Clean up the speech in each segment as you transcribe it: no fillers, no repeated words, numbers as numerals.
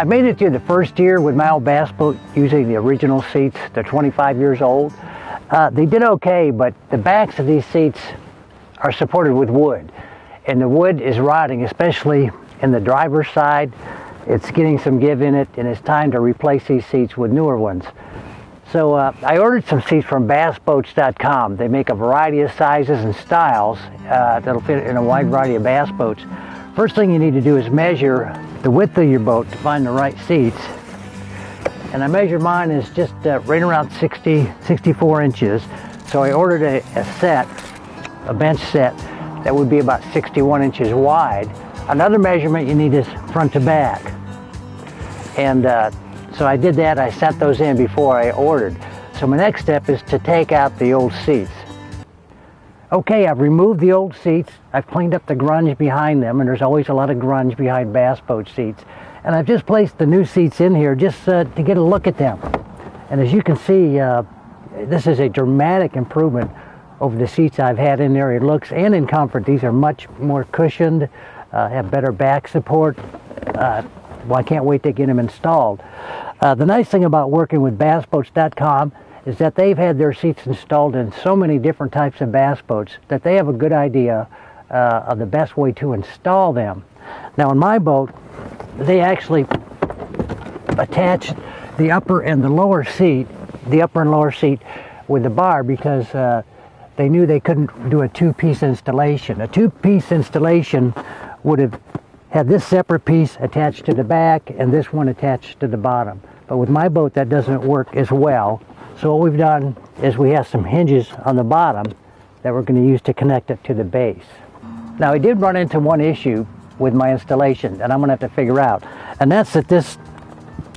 I made it through the first year with my old bass boat using the original seats. They're 25 years old. They did okay, but the backs of these seats are supported with wood. And the wood is rotting, especially in the driver's side. It's getting some give in it, and it's time to replace these seats with newer ones. So I ordered some seats from bassboats.com. They make a variety of sizes and styles that'll fit in a wide variety of bass boats. First thing you need to do is measure the width of your boat to find the right seats. And I measured mine is just right around 64 inches. So I ordered a set, a bench set, that would be about 61 inches wide. Another measurement you need is front to back. And so I did that. I sent those in before I ordered. So my next step is to take out the old seats. Okay, I've removed the old seats. I've cleaned up the grunge behind them, and there's always a lot of grunge behind bass boat seats. And I've just placed the new seats in here just to get a look at them. And as you can see, this is a dramatic improvement over the seats I've had in there. It looks and in comfort. These are much more cushioned, have better back support. Well, I can't wait to get them installed. The nice thing about working with bassboats.com is that they've had their seats installed in so many different types of bass boats that they have a good idea of the best way to install them. Now in my boat, they actually attached the upper and lower seat with the bar because they knew they couldn't do a two-piece installation. A two-piece installation would have had this separate piece attached to the back and this one attached to the bottom. But with my boat, that doesn't work as well. So what we've done is we have some hinges on the bottom that we're going to use to connect it to the base. Now I did run into one issue with my installation that I'm going to have to figure out, and that's that this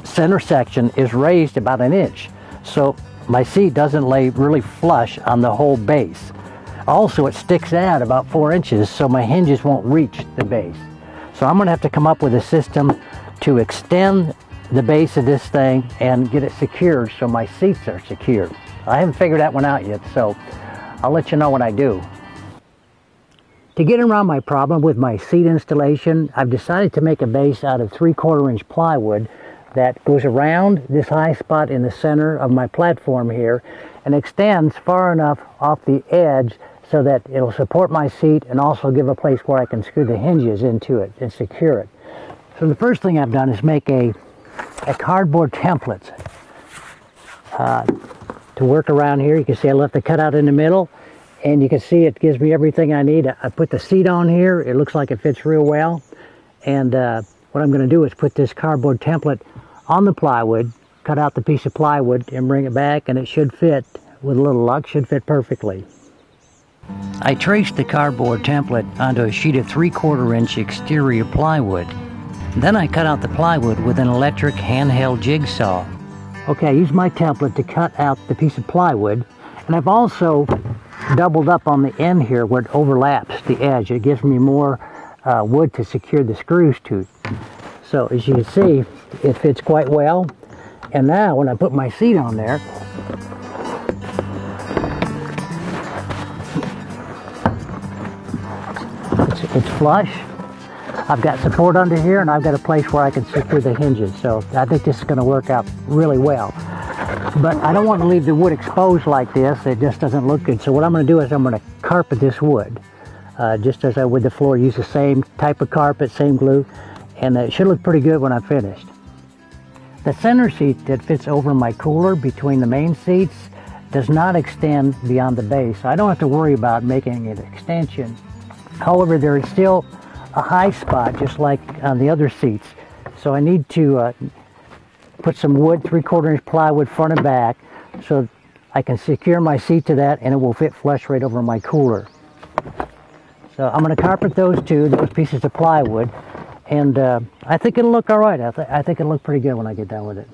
center section is raised about an inch. So my seat doesn't lay really flush on the whole base. Also, it sticks out about 4 inches, so my hinges won't reach the base. So I'm going to have to come up with a system to extend the base of this thing and get it secured so my seats are secured. I haven't figured that one out yet, so I'll let you know when I do. To get around my problem with my seat installation, I've decided to make a base out of 3/4 inch plywood that goes around this high spot in the center of my platform here and extends far enough off the edge so that it'll support my seat and also give a place where I can screw the hinges into it and secure it. So the first thing I've done is make a cardboard template to work around here. You can see I left the cutout in the middle, and you can see it gives me everything I need. I put the seat on here. It looks like it fits real well. And what I'm going to do is put this cardboard template on the plywood, cut out the piece of plywood and bring it back, and it should fit, with a little luck, should fit perfectly. I traced the cardboard template onto a sheet of 3/4 inch exterior plywood. Then I cut out the plywood with an electric handheld jigsaw. Okay, I used my template to cut out the piece of plywood, and I've also doubled up on the end here where it overlaps the edge. It gives me more wood to secure the screws to. So as you can see, it fits quite well. And now when I put my seat on there, it's flush. I've got support under here, and I've got a place where I can secure the hinges. So I think this is going to work out really well. But I don't want to leave the wood exposed like this. It just doesn't look good. So what I'm going to do is I'm going to carpet this wood. Just as I would the floor. Use the same type of carpet, same glue. And it should look pretty good when I'm finished. The center seat that fits over my cooler between the main seats does not extend beyond the base. So I don't have to worry about making an extension. However, there is still a high spot just like on the other seats. So I need to put some wood, 3/4 inch plywood front and back, so I can secure my seat to that and it will fit flush right over my cooler. So I'm going to carpet those pieces of plywood, and I think it'll look all right. I think it'll look pretty good when I get done with it.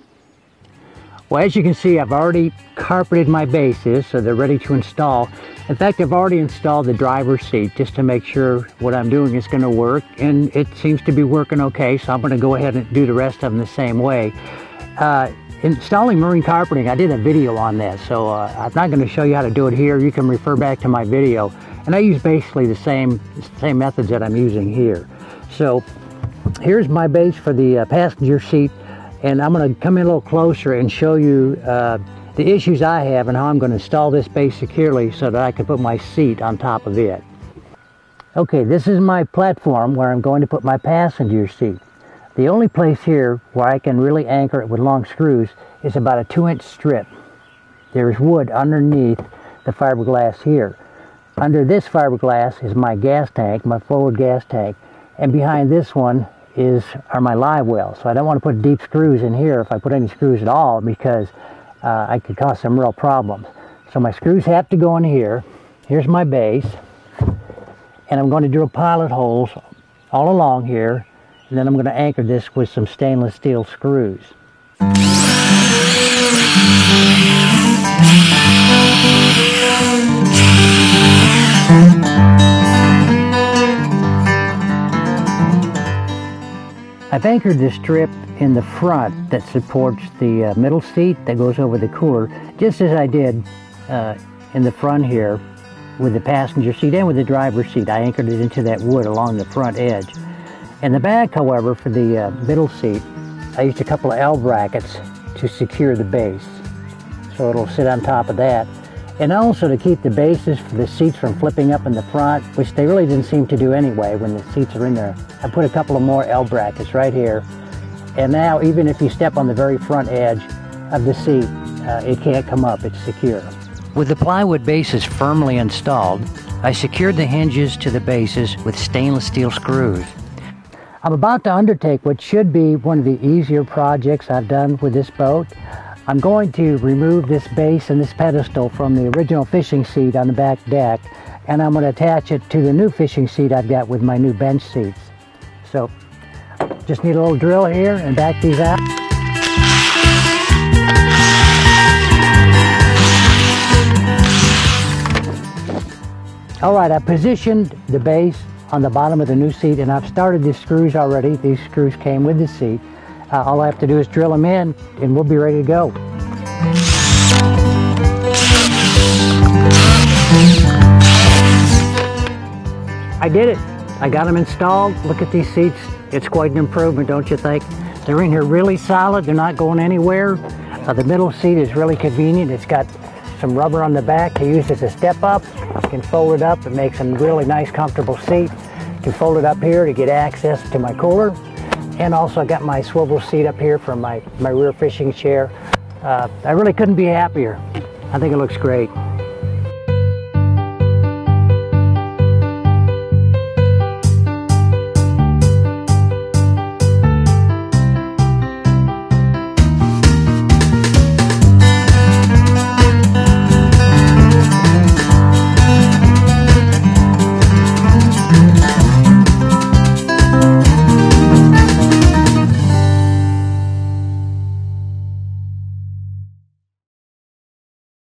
Well, as you can see, I've already carpeted my bases so they're ready to install. In fact, I've already installed the driver's seat just to make sure what I'm doing is going to work, and it seems to be working okay, so I'm going to go ahead and do the rest of them the same way. Installing marine carpeting, I did a video on that, so I'm not going to show you how to do it here. You can refer back to my video, and I use basically the same methods that I'm using here. So here's my base for the passenger seat. And I'm going to come in a little closer and show you the issues I have and how I'm going to install this base securely so that I can put my seat on top of it. Okay, this is my platform where I'm going to put my passenger seat. The only place here where I can really anchor it with long screws is about a 2-inch strip. There's wood underneath the fiberglass here. Under this fiberglass is my gas tank, my forward gas tank, and behind this one are my live wells. So I don't want to put deep screws in here if I put any screws at all, because I could cause some real problems. So my screws have to go in here. Here's my base, and I'm going to drill pilot holes all along here, and then I'm going to anchor this with some stainless steel screws. I've anchored the strip in the front that supports the middle seat that goes over the cooler, just as I did in the front here with the passenger seat and with the driver's seat. I anchored it into that wood along the front edge. In the back, however, for the middle seat, I used a couple of L brackets to secure the base, so it'll sit on top of that. And also to keep the bases for the seats from flipping up in the front, which they really didn't seem to do anyway when the seats are in there. I put a couple of more L brackets right here. And now even if you step on the very front edge of the seat, it can't come up, it's secure. With the plywood bases firmly installed, I secured the hinges to the bases with stainless steel screws. I'm about to undertake what should be one of the easier projects I've done with this boat. I'm going to remove this base and this pedestal from the original fishing seat on the back deck, and I'm going to attach it to the new fishing seat I've got with my new bench seats. So, just need a little drill here and back these out. Alright, I positioned the base on the bottom of the new seat, and I've started the screws already. These screws came with the seat. All I have to do is drill them in, and we'll be ready to go. I did it. I got them installed. Look at these seats. It's quite an improvement, don't you think? They're in here really solid. They're not going anywhere. The middle seat is really convenient. It's got some rubber on the back to use as a step up. You can fold it up. It makes a really nice, comfortable seat. You can fold it up here to get access to my cooler. And also I got my swivel seat up here for my rear fishing chair. I really couldn't be happier. I think it looks great.